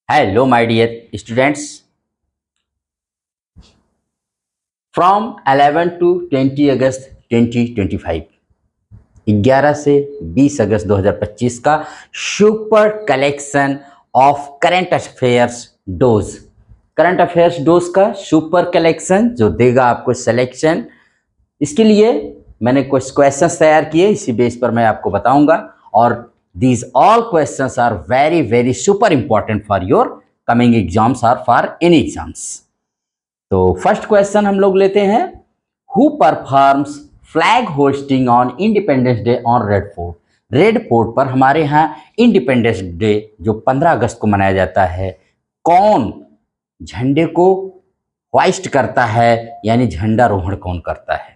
Hello, my dear students. From 11 to 20 अगस्त 2025, 11 से 20 अगस्त 2025 का super collection of current affairs dose. Current affairs dose का super collection जो देगा आपको सिलेक्शन। इसके लिए मैंने कुछ क्वेश्चंस तैयार किए, इसी बेस पर मैं आपको बताऊंगा। और these all questions are very very super important for your coming exams और फॉर एनी एग्जाम्स। तो फर्स्ट क्वेश्चन हम लोग लेते हैं, who performs flag hoisting on Independence Day on Red Fort. Red Fort पर हमारे यहाँ इंडिपेंडेंस डे जो 15 अगस्त को मनाया जाता है, कौन झंडे को होइस्ट करता है, यानी झंडारोहण कौन करता है?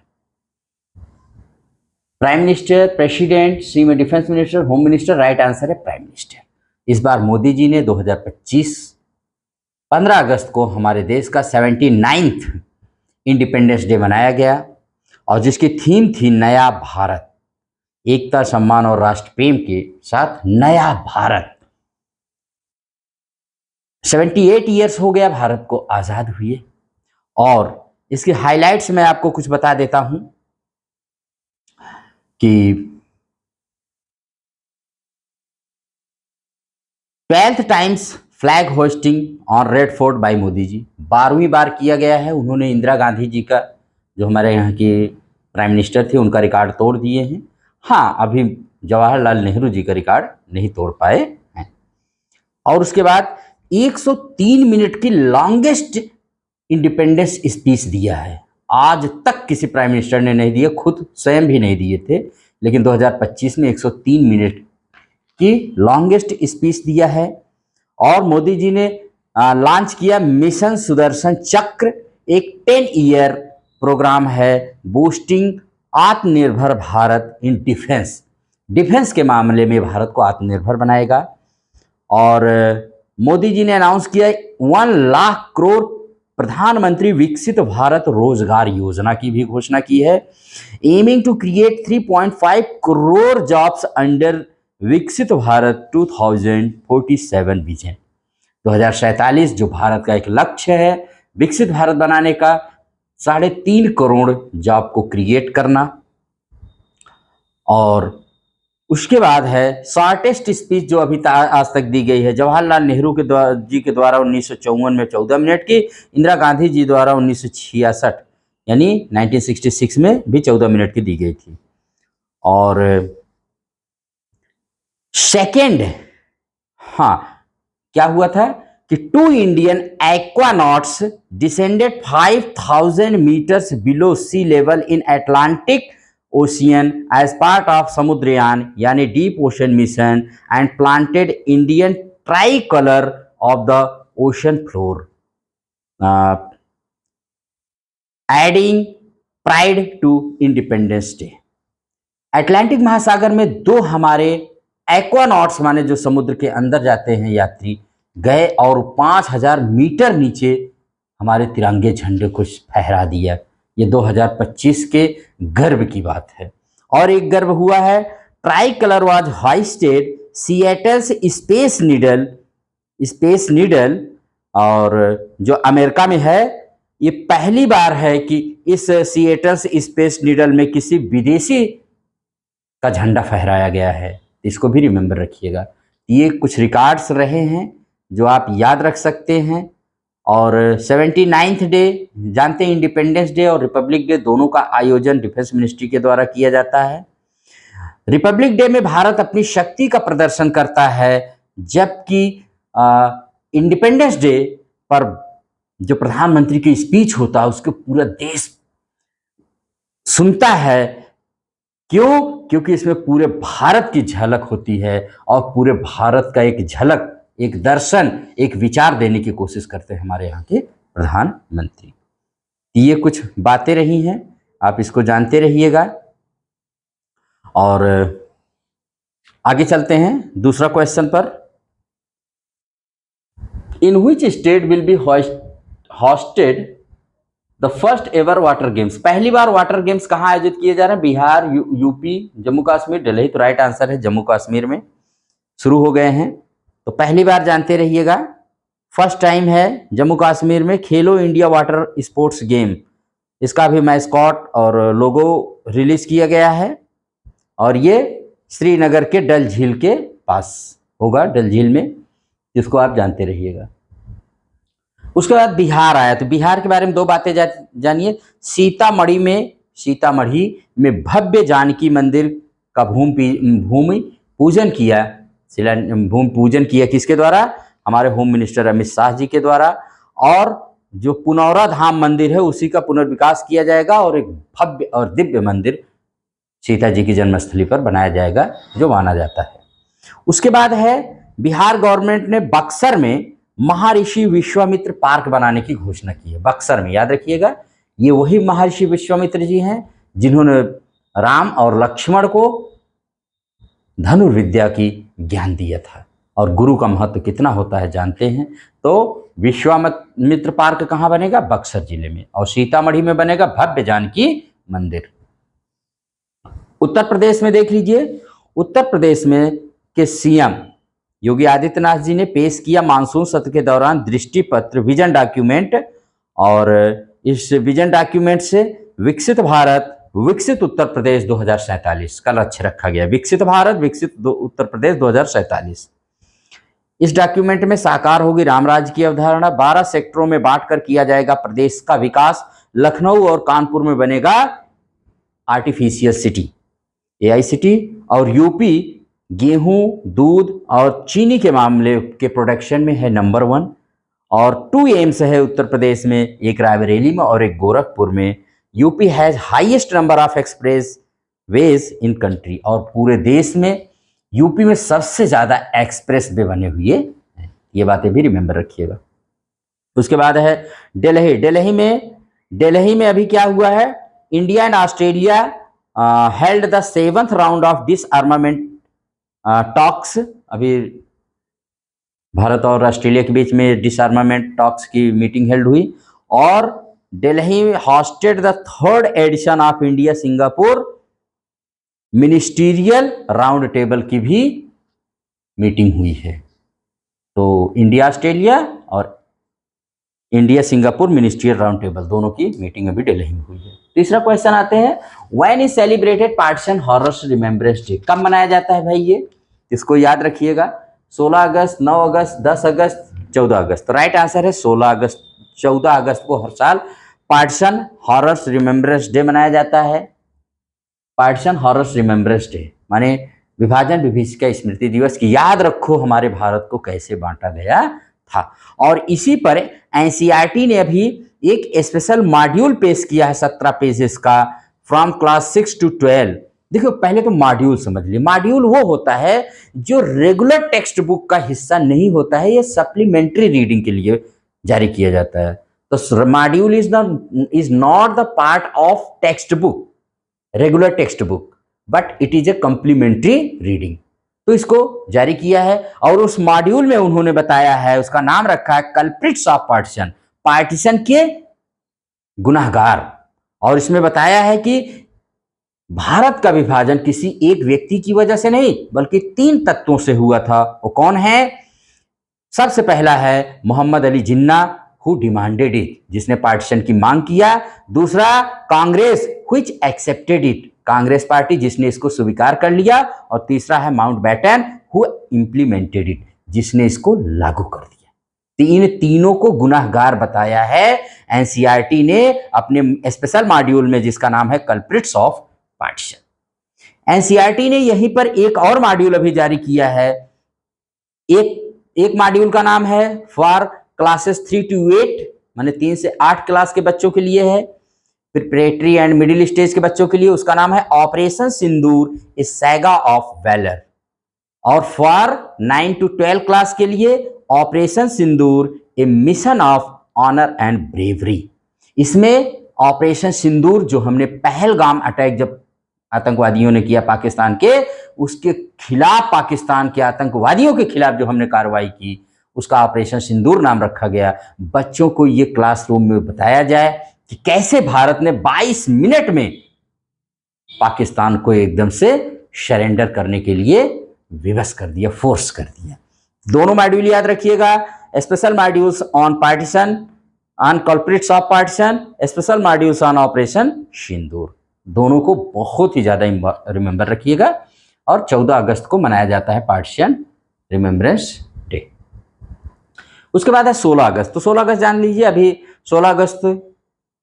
प्राइम मिनिस्टर, प्रेसिडेंट, सी में defence minister, home minister. Right answer है प्राइम मिनिस्टर। इस बार मोदी जी ने 2025 15 अगस्त को हमारे देश का 79th इंडिपेंडेंस डे मनाया गया, और जिसकी थीम थी नया भारत, एकता, सम्मान और राष्ट्र प्रेम के साथ नया भारत। 78 ईयर्स हो गया भारत को आजाद हुए, और इसके हाइलाइट्स मैं आपको कुछ बता देता हूं कि 12th times flag hoisting on Red Fort by Modi ji, 12वीं बार किया गया है। उन्होंने इंदिरा गांधी जी का, जो हमारे यहाँ के प्राइम मिनिस्टर थे, उनका रिकॉर्ड तोड़ दिए हैं। हाँ, अभी जवाहरलाल नेहरू जी का रिकॉर्ड नहीं तोड़ पाए हैं। और उसके बाद 103 मिनट की लॉन्गेस्ट इंडिपेंडेंस स्पीच दिया है। आज तक किसी प्राइम मिनिस्टर ने नहीं दिया, खुद स्वयं भी नहीं दिए थे, लेकिन 2025 में 103 मिनट की लॉन्गेस्ट स्पीच दिया है। और मोदी जी ने लॉन्च किया मिशन सुदर्शन चक्र, एक 10 ईयर प्रोग्राम है, बूस्टिंग आत्मनिर्भर भारत इन डिफेंस। डिफेंस के मामले में भारत को आत्मनिर्भर बनाएगा। और मोदी जी ने अनाउंस किया 1 लाख करोड़ प्रधानमंत्री विकसित भारत रोजगार योजना की भी घोषणा की है, aiming to create 3.5 crore jobs under Viksit Bharat 2047 vision. 2047 जो भारत का एक लक्ष्य है विकसित भारत बनाने का, 3.5 करोड़ जॉब को क्रिएट करना। और उसके बाद है शॉर्टेस्ट स्पीच जो अभी आज तक दी गई है, जवाहरलाल नेहरू के जी के द्वारा 1954 में 14 मिनट की, इंदिरा गांधी जी द्वारा 1966 यानी 1966 में भी 14 मिनट की दी गई थी। और सेकेंड, हाँ, क्या हुआ था कि 2 Indian aquanauts descended 5000 metres below sea level in Atlantic Ocean as part of Samudrayaan यानी Deep Ocean Mission and planted Indian tricolour of the ocean floor, adding pride to Independence Day. Atlantic महासागर में 2 हमारे एक्वानॉट्स माने जो समुद्र के अंदर जाते हैं यात्री गए, और 5000 मीटर नीचे हमारे तिरंगे झंडे को फहरा दिया। ये 2025 के गर्व की बात है। और एक गर्व हुआ है, tricolour was hoisted Seattle's Space Needle, और जो अमेरिका में है, ये पहली बार है कि इस सिएटल्स स्पेस नीडल में किसी विदेशी का झंडा फहराया गया है। इसको भी रिमेंबर रखिएगा। ये कुछ रिकॉर्ड्स रहे हैं जो आप याद रख सकते हैं। और 79th डे, जानते हैं इंडिपेंडेंस डे और रिपब्लिक डे दोनों का आयोजन डिफेंस मिनिस्ट्री के द्वारा किया जाता है। रिपब्लिक डे में भारत अपनी शक्ति का प्रदर्शन करता है, जबकि इंडिपेंडेंस डे पर जो प्रधानमंत्री की स्पीच होता है उसको पूरा देश सुनता है। क्यों? क्योंकि इसमें पूरे भारत की झलक होती है, और पूरे भारत का एक झलक, एक दर्शन, एक विचार देने की कोशिश करते हैं हमारे यहाँ के प्रधानमंत्री। ये कुछ बातें रही हैं, आप इसको जानते रहिएगा। और आगे चलते हैं दूसरा क्वेश्चन पर। In which state will be hosted the first ever water games. पहली बार वाटर गेम्स कहाँ आयोजित किए जा रहे हैं? बिहार, यूपी, जम्मू कश्मीर, दिल्ली। तो राइट आंसर है जम्मू कश्मीर में शुरू हो गए हैं। तो पहली बार जानते रहिएगा। फर्स्ट टाइम है जम्मू कश्मीर में खेलो इंडिया वाटर स्पोर्ट्स गेम, इसका भी मैस्कॉट और लोगो रिलीज किया गया है और ये श्रीनगर के डल झील के पास होगा, डल झील में, जिसको आप जानते रहिएगा। उसके बाद बिहार आया, तो बिहार के बारे में दो बातें जानिए। सीतामढ़ी में भव्य जानकी मंदिर का भूमि पूजन किया, भूमि पूजन किया किसके द्वारा? हमारे होम मिनिस्टर अमित शाह जी के द्वारा। और जो पुनौरा धाम मंदिर है उसी का पुनर्विकास किया जाएगा और एक भव्य और दिव्य मंदिर सीता जी की जन्मस्थली पर बनाया जाएगा, जो माना जाता है। उसके बाद है बिहार गवर्नमेंट ने बक्सर में महर्षि विश्वामित्र पार्क बनाने की घोषणा की है। बक्सर में, याद रखिएगा, ये वही महर्षि विश्वामित्र जी हैं जिन्होंने राम और लक्ष्मण को धनुर्विद्या की ज्ञान दिया था। और गुरु का महत्व कितना होता है जानते हैं। तो विश्वामित्र पार्क कहाँ बनेगा? बक्सर जिले में। और सीतामढ़ी में बनेगा भव्य जानकी मंदिर। उत्तर प्रदेश में देख लीजिए, उत्तर प्रदेश में के सीएम योगी आदित्यनाथ जी ने पेश किया मानसून सत्र के दौरान दृष्टि पत्र, विजन डॉक्यूमेंट। और इस विजन डॉक्यूमेंट से विकसित भारत, विकसित उत्तर प्रदेश 2047 का लक्ष्य रखा गया। विकसित भारत, विकसित उत्तर प्रदेश 2047। इस डॉक्यूमेंट में साकार होगी राम राज्य की अवधारणा। 12 सेक्टरों में बांटकर किया जाएगा प्रदेश का विकास। लखनऊ और कानपुर में बनेगा आर्टिफिशियल सिटी, AI सिटी। और यूपी गेहूं, दूध और चीनी के मामले के प्रोडक्शन में है नंबर 1। और 2 एम्स है उत्तर प्रदेश में, एक रायबरेली में और एक गोरखपुर में। UP has highest number of express ways in country. और पूरे देश में यूपी में सबसे ज़्यादा एक्सप्रेस वे बने हुए हैं। ये बातें भी रिमेंबर रखिएगा। उसके बाद है दिल्ली में अभी क्या हुआ है? India and Australia held the 7th round of disarmament talks. अभी भारत और ऑस्ट्रेलिया के बीच में डिसआर्मामेंट टॉक्स की मीटिंग हेल्ड हुई। और Delhi hosted the 3rd edition of India Singapore ministerial round table की भी मीटिंग हुई है। तो इंडिया ऑस्ट्रेलिया और India Singapore ministerial round table दोनों की मीटिंग अभी दिल्ली में हुई है। तीसरा क्वेश्चन आते हैं, when is celebrated partition horrors remembrance day? कब मनाया जाता है भाई ये? इसको याद रखिएगा। 16 अगस्त, 9 अगस्त, 10 अगस्त, 14 अगस्त। तो राइट आंसर है 16 अगस्त। 14 अगस्त को हर साल पार्टीशन हॉरर्स रिमेम्बरेंस डे मनाया जाता है। पार्टीशन हॉरर्स रिमेम्बरेंस डे माने विभाजन विभीषिका स्मृति दिवस की याद रखो हमारे भारत को कैसे बांटा गया था। और इसी पर एनसीईआरटी ने अभी एक स्पेशल मॉड्यूल पेश किया है 17 पेजेस का, फ्रॉम क्लास 6 to 12। देखो पहले तो मॉड्यूल समझ लिए। मॉड्यूल वो होता है जो रेगुलर टेक्स्ट बुक का हिस्सा नहीं होता है, ये सप्लीमेंट्री रीडिंग के लिए जारी किया जाता है। तो module is not the part of text book, regular text book, but it is a complementary reading. तो इसको जारी किया है और उस मॉड्यूल में उन्होंने बताया है, उसका नाम रखा है कल्प्रिट्स ऑफ पार्टीशन, पार्टीशन के गुनाहगार। और इसमें बताया है कि भारत का विभाजन किसी एक व्यक्ति की वजह से नहीं बल्कि 3 तत्वों से हुआ था। वो कौन है? सबसे पहला है Mohammad Ali Jinnah, who demanded it, जिसने पार्टीशन की मांग किया। दूसरा Congress, which accepted it, Congress party जिसने इसको स्वीकार कर लिया। और तीसरा है माउंटबेटन, हु इम्प्लीमेंटेड इट, जिसने इसको लागू कर दिया। इन तीनों को गुनाहगार बताया है एनसीईआरटी ने अपने स्पेशल मॉड्यूल में, जिसका नाम है कल्प्रिट्स ऑफ पार्टीशन। एनसीईआरटी ने यहीं पर एक और मॉड्यूल अभी जारी किया है। एक मॉड्यूल का नाम है फॉर क्लासेस 3 to 8, माने 3 से 8 क्लास के बच्चों के लिए है। प्रिपरेटरी एंड मिडिल स्टेज के बच्चों के लिए उसका नाम है Operation Sindoor, a saga of valour. और फॉर 9 to 12 क्लास के लिए Operation Sindoor, a mission of honour and bravery. इसमें ऑपरेशन सिंदूर जो हमने पहलगाम अटैक जब आतंकवादियों ने किया पाकिस्तान के, उसके खिलाफ, पाकिस्तान के आतंकवादियों के खिलाफ जो हमने कार्रवाई की, उसका ऑपरेशन सिंदूर नाम रखा गया। बच्चों को ये क्लासरूम में बताया जाए कि कैसे भारत ने 22 मिनट में पाकिस्तान को एकदम से सरेंडर करने के लिए विवश कर दिया, फोर्स कर दिया। दोनों मॉड्यूल याद रखिएगा, special modules on partition, on culprits of partition, special modules on Operation Sindoor. दोनों को बहुत ही ज़्यादा रिमेंबर रखिएगा। और 14 अगस्त को मनाया जाता है पार्टीशन रिमेम्बरेंस डे। उसके बाद है 16 अगस्त। तो 16 अगस्त जान लीजिए, अभी 16 अगस्त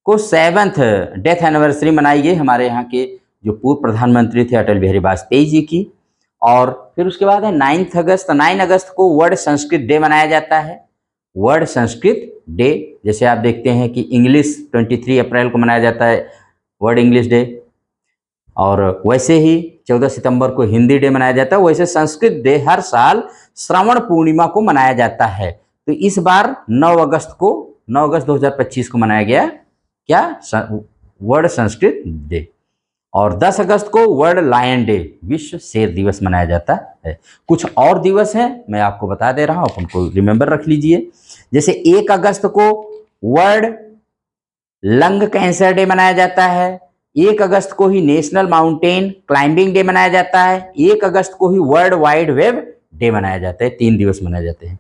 को 7th डेथ एनिवर्सरी मनाई गई हमारे यहाँ के जो पूर्व प्रधानमंत्री थे अटल बिहारी वाजपेयी जी की। और फिर उसके बाद है 9 अगस्त। 9 अगस्त को वर्ल्ड संस्कृत डे मनाया जाता है। वर्ल्ड संस्कृत डे, जैसे आप देखते हैं कि इंग्लिश 23 अप्रैल को मनाया जाता है वर्ल्ड इंग्लिश डे, और वैसे ही 14 सितंबर को हिंदी डे मनाया जाता है। वैसे संस्कृत डे हर साल श्रावण पूर्णिमा को मनाया जाता है। तो इस बार 9 अगस्त 2025 को मनाया गया क्या, वर्ल्ड संस्कृत डे। और 10 अगस्त को वर्ल्ड लायन डे, विश्व शेर दिवस मनाया जाता है। कुछ और दिवस हैं, मैं आपको बता दे रहा हूँ, आप उनको रिमेंबर रख लीजिए। जैसे 1 अगस्त को वर्ल्ड लंग कैंसर डे मनाया जाता है। 1 अगस्त को ही नेशनल माउंटेन क्लाइंबिंग डे मनाया जाता है। 1 अगस्त को ही वर्ल्ड वाइड वेब डे मनाया जाता है। 3 दिवस मनाए जाते हैं।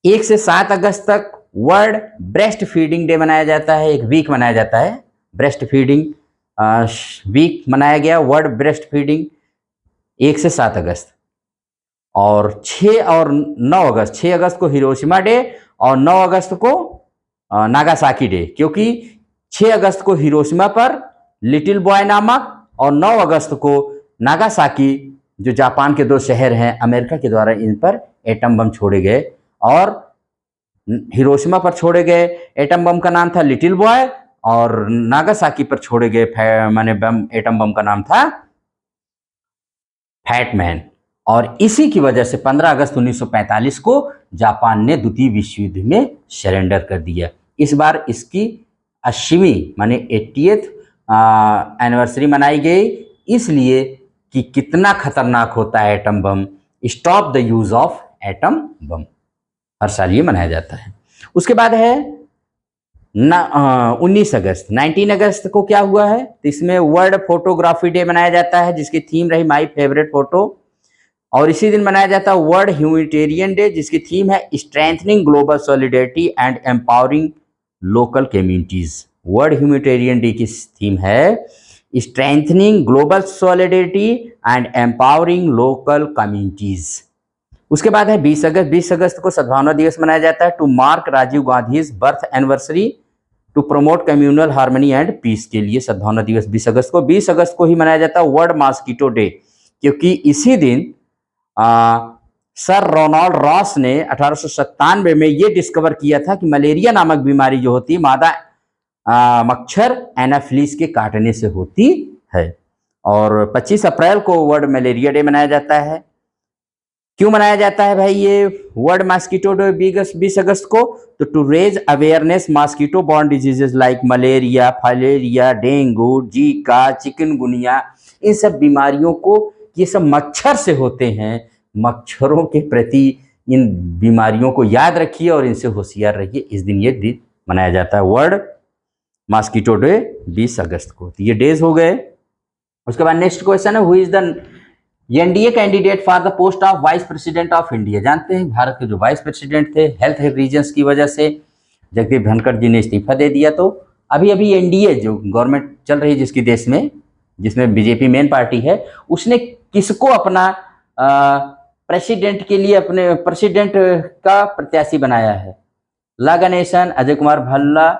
1 से 7 अगस्त तक वर्ल्ड ब्रेस्ट फीडिंग डे मनाया जाता है। एक वीक मनाया जाता है, ब्रेस्ट फीडिंग वीक मनाया गया, वर्ल्ड ब्रेस्ट फीडिंग 1 से 7 अगस्त। और 6 और 9 अगस्त, 6 अगस्त को हिरोशिमा डे और 9 अगस्त को नागासाकी डे, क्योंकि 6 अगस्त को हिरोशिमा पर लिटिल बॉय नामक और 9 अगस्त को नागासाकी, जो जापान के 2 शहर हैं, अमेरिका के द्वारा इन पर एटम बम छोड़े गए। और हिरोशिमा पर छोड़े गए एटम बम का नाम था लिटिल बॉय, और नागासाकी पर छोड़े गए एटम बम का नाम था फैट मैन। और इसी की वजह से 15 अगस्त 1945 को जापान ने द्वितीय विश्व युद्ध में सरेंडर कर दिया। इस बार इसकी 80वीं 80th एनिवर्सरी मनाई गई, इसलिए कि कितना खतरनाक होता है atom bomb. Stop the use of atom bomb, हर साल ये मनाया जाता है। उसके बाद है 19 अगस्त। 19 अगस्त को क्या हुआ है, तो इसमें वर्ल्ड फोटोग्राफी डे मनाया जाता है, जिसकी थीम रही माई फेवरेट फोटो। और इसी दिन मनाया जाता है वर्ल्ड ह्यूमैनिटेरियन डे, जिसकी थीम है strengthening global solidarity and empowering local communities. World humanitarian day की थीम है strengthening global solidarity and empowering local communities. उसके बाद है 20 अगस्त। 20 अगस्त को सद्भावना दिवस मनाया जाता है, to mark Rajiv Gandhi birth anniversary to promote communal harmony and peace के लिए सद्भावना दिवस 20 अगस्त को। 20 अगस्त को ही मनाया जाता है वर्ल्ड मॉस्किटो डे, क्योंकि इसी दिन सर रोनाल्ड रॉस ने 1897 में ये डिस्कवर किया था कि मलेरिया नामक बीमारी जो होती है मादा मच्छर एनाफिलिस के काटने से होती है। और 25 अप्रैल को वर्ल्ड मलेरिया डे मनाया जाता है। क्यों मनाया जाता है भाई ये वर्ल्ड मॉस्किटो डे 20 अगस्त को, तो to raise awareness mosquito borne diseases like malaria, filaria, dengue, Zika, chikungunya, इन सब बीमारियों को, ये सब मच्छर से होते हैं। मच्छरों के प्रति इन बीमारियों को याद रखिए और इनसे होशियार रहिए। इस दिन ये दिन मनाया जाता है वर्ल्ड मॉस्किटो डे 20 अगस्त को। तो ये डेज हो गए। उसके बाद नेक्स्ट क्वेश्चन है, who is the NDA candidate for the post of vice president of India. जानते हैं भारत के जो वाइस प्रेसिडेंट थे, हेल्थ रीजन्स की वजह से जगदीप धनखड़ जी ने इस्तीफा दे दिया। तो अभी अभी एनडीए जो गवर्नमेंट चल रही है जिसकी देश में, जिसमें बीजेपी मेन पार्टी है, उसने किसको अपना प्रेसिडेंट के लिए, अपने प्रेसिडेंट का प्रत्याशी बनाया है? ला गणेशन, अजय कुमार भल्ला,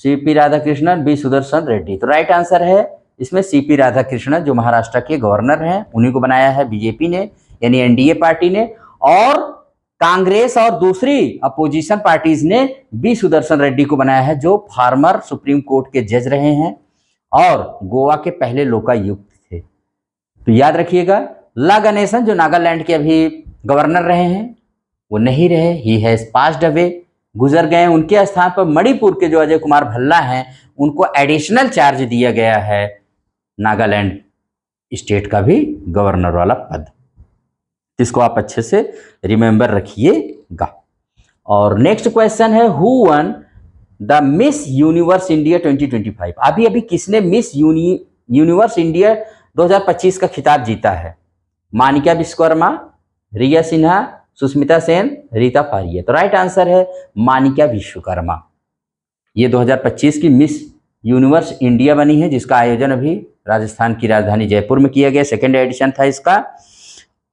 सीपी राधाकृष्णन, बी सुदर्शन रेड्डी। तो राइट आंसर है इसमें सीपी राधाकृष्णन, जो महाराष्ट्र के गवर्नर हैं, उन्हीं को बनाया है बीजेपी ने, यानी एनडीए पार्टी ने। और कांग्रेस और दूसरी अपोजिशन पार्टीज ने बी सुदर्शन रेड्डी को बनाया है, जो फार्मर सुप्रीम कोर्ट के जज रहे हैं और गोवा के पहले लोकायुक्त थे। तो याद रखिएगा, ला गणेशन जो नागालैंड के अभी गवर्नर रहे हैं वो नहीं रहे, ही हैज पास्ड अवे, गुजर गए। उनके स्थान पर मणिपुर के जो अजय कुमार भल्ला हैं, उनको एडिशनल चार्ज दिया गया है नागालैंड स्टेट का भी गवर्नर वाला पद। इसको आप अच्छे से रिमेंबर रखिएगा। और नेक्स्ट क्वेश्चन है, who one the miss universe India 2025। अभी अभी किसने मिस यूनिवर्स इंडिया 2025 का खिताब जीता है? मानिका विश्वकर्मा, रिया सिन्हा, सुष्मिता सेन, रीता फारिया। तो राइट आंसर है मानिका विश्वकर्मा। ये 2025 की मिस यूनिवर्स इंडिया बनी है, जिसका आयोजन अभी राजस्थान की राजधानी जयपुर में किया गया, सेकेंड एडिशन था इसका।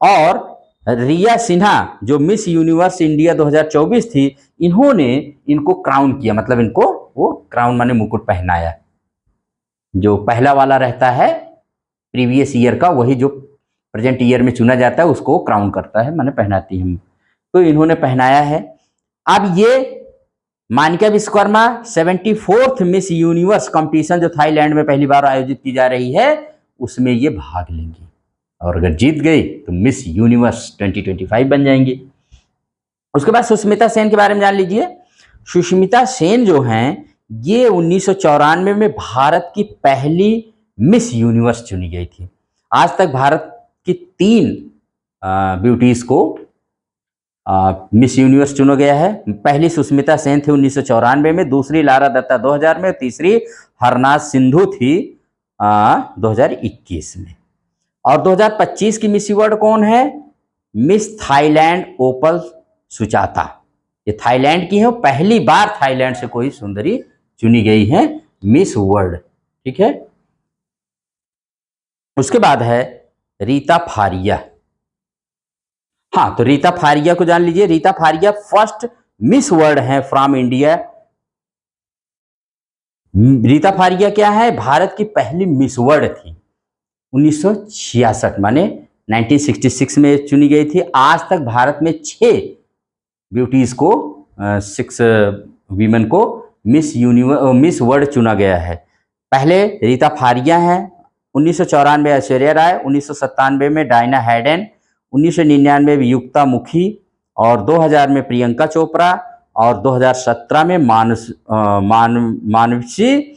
और रिया सिन्हा जो मिस यूनिवर्स इंडिया 2024 थी, इन्होंने इनको क्राउन किया, मतलब इनको वो क्राउन माने मुकुट पहनाया। जो पहला वाला रहता है प्रीवियस ईयर का, वही जो प्रेजेंट ईयर में चुना जाता है उसको क्राउन करता है, माने पहनाती हम, तो इन्होंने पहनाया है। अब ये Manika Vishwakarma 74th miss universe competition जो थाईलैंड में पहली बार आयोजित की जा रही है, उसमें ये भाग लेंगी, और अगर जीत गई तो मिस यूनिवर्स 2025 बन जाएंगी। उसके बाद सुष्मिता सेन के बारे में जान लीजिए। सुष्मिता सेन जो हैं, ये 1994 में भारत की पहली मिस यूनिवर्स चुनी गई थी। आज तक भारत की 3 ब्यूटीज को मिस यूनिवर्स चुना गया है। पहली सुष्मिता सेन थी 1994 में, दूसरी लारा दत्ता 2000 में, तीसरी हरनाज सिंधु थी 2021 में। और 2025 की मिस वर्ल्ड कौन है? मिस थाईलैंड ओपल सुचाता। ये थाईलैंड की है, पहली बार थाईलैंड से कोई सुंदरी चुनी गई है मिस वर्ल्ड, ठीक है। उसके बाद है रीता फारिया। हाँ, तो रीता फारिया को जान लीजिए। Reita Faria first miss world है फ्रॉम इंडिया। रीता फारिया क्या है? भारत की पहली मिस वर्ल्ड थी 1966 माने 1966 में चुनी गई थी। आज तक भारत में 6 ब्यूटीज को 6 वीमेन को मिस वर्ल्ड चुना गया है। पहले रीता फारिया हैं, 1994 में ऐश्वर्या राय, 1997 में डायना हैडन, 1999 में युक्ता मुखी, और 2000 में प्रियंका चोपड़ा, और 2017 में मानसी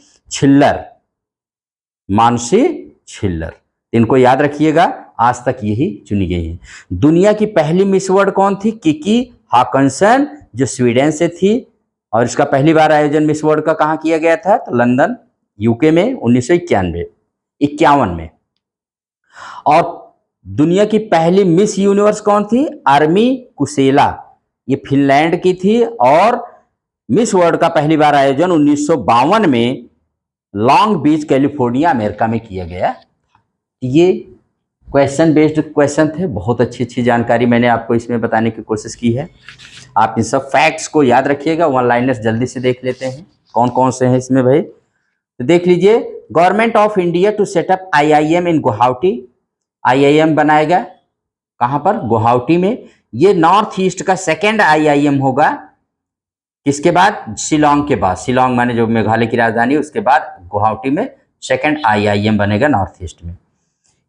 छिल्लर। इनको याद रखिएगा, आज तक यही चुनी गई है। दुनिया की पहली मिस वर्ल्ड कौन थी? किकी हाकनसन, जो स्वीडन से थी, और इसका पहली बार आयोजन मिस वर्ल्ड का कहाँ किया गया था? तो लंदन यूके में 1951 में। और दुनिया की पहली मिस यूनिवर्स कौन थी? आर्मी कुसेला, ये फिनलैंड की थी। और मिस वर्ल्ड का पहली बार आयोजन 1952 में लॉन्ग बीच कैलिफोर्निया अमेरिका में किया गया। ये क्वेश्चन बेस्ड क्वेश्चन थे, बहुत अच्छी जानकारी मैंने आपको इसमें बताने की कोशिश की है। आप इन सब फैक्ट्स को याद रखिएगा। वन लाइनर्स जल्दी से देख लेते हैं कौन कौन से हैं इसमें भाई। तो देख लीजिए, government of India to set up IIM in Guwahati. IIM बनाएगा कहाँ पर? गुवाहाटी में। ये नॉर्थ ईस्ट का सेकेंड IIM होगा। किसके बाद? शिलोंग के बाद। शिलोंग माने जो मेघालय की राजधानी, उसके बाद गुवाहाटी में सेकेंड IIM बनेगा नॉर्थ ईस्ट में।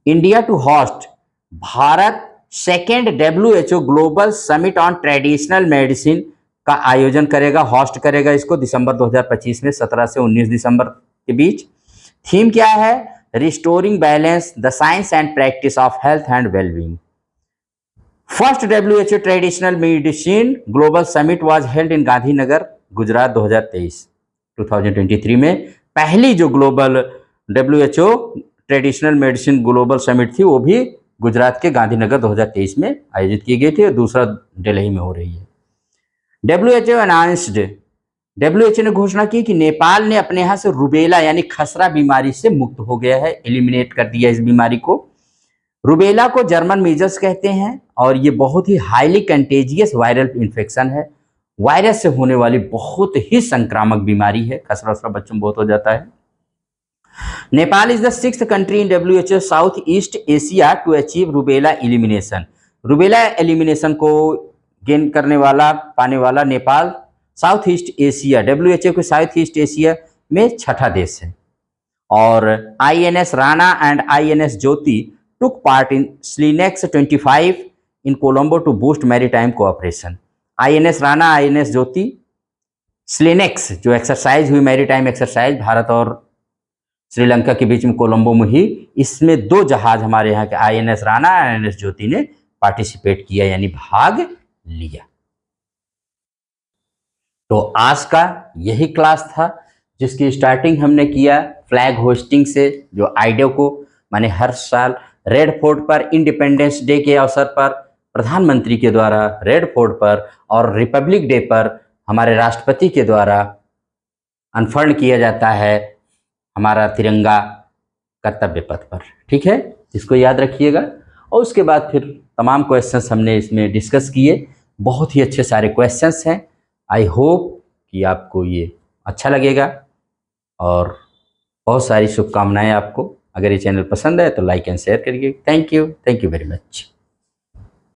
India to host Bharat second WHO global summit on traditional medicine का आयोजन करेगा, होस्ट करेगा इसको दिसंबर 2025 में, 17 से 19 दिसंबर के बीच। थीम क्या है? Restoring balance, the science and practice of health and wellbeing. First WHO traditional medicine global summit was held in Gandhinagar, Gujarat 2023 में। पहली जो global WHO traditional medicine global summit थी, वो भी गुजरात के गांधीनगर 2023 में आयोजित की गई थी, और दूसरा दिल्ली में हो रही है। WHO अनाउंस्ड, WHO ने घोषणा की कि नेपाल ने अपने यहाँ से रुबेला यानी खसरा बीमारी से मुक्त हो गया है, एलिमिनेट कर दिया इस बीमारी को। रुबेला को जर्मन मीजल्स कहते हैं, और ये बहुत ही हाईली कंटेजियस वायरल इन्फेक्शन है। वायरस से होने वाली बहुत ही संक्रामक बीमारी है। खसरा उसरा बच्चों में बहुत हो जाता है। Nepal is the 6th country in WHO south east Asia to achieve rubella elimination. Rubella elimination को गेन करने वाला, पाने वाला Nepal south east Asia, WHO के साउथ ईस्ट एशिया में छठा देश है। और INS Rana and INS Jyoti took part in SLINEX 25 in Colombo to boost maritime cooperation. INS Rana, INS Jyoti, SLINEX जो एक्सरसाइज हुई, मैरीटाइम एक्सरसाइज भारत और श्रीलंका के बीच में कोलंबो में ही, इसमें 2 जहाज हमारे यहाँ के INS राणा, INS ज्योति ने पार्टिसिपेट किया, यानी भाग लिया। तो आज का यही क्लास था, जिसकी स्टार्टिंग हमने किया फ्लैग होस्टिंग से, जो आइडिया को माने हर साल रेड फोर्ट पर इंडिपेंडेंस डे के अवसर पर प्रधानमंत्री के द्वारा रेड फोर्ट पर और रिपब्लिक डे पर हमारे राष्ट्रपति के द्वारा अनफर्न किया जाता है हमारा तिरंगा कर्तव्य पथ पर। ठीक है, इसको याद रखिएगा। और उसके बाद फिर तमाम क्वेश्चंस हमने इसमें डिस्कस किए, बहुत ही अच्छे सारे क्वेश्चंस हैं। आई होप कि आपको ये अच्छा लगेगा और बहुत सारी शुभकामनाएं आपको। अगर ये चैनल पसंद है तो लाइक एंड शेयर करिए। Thank you very much.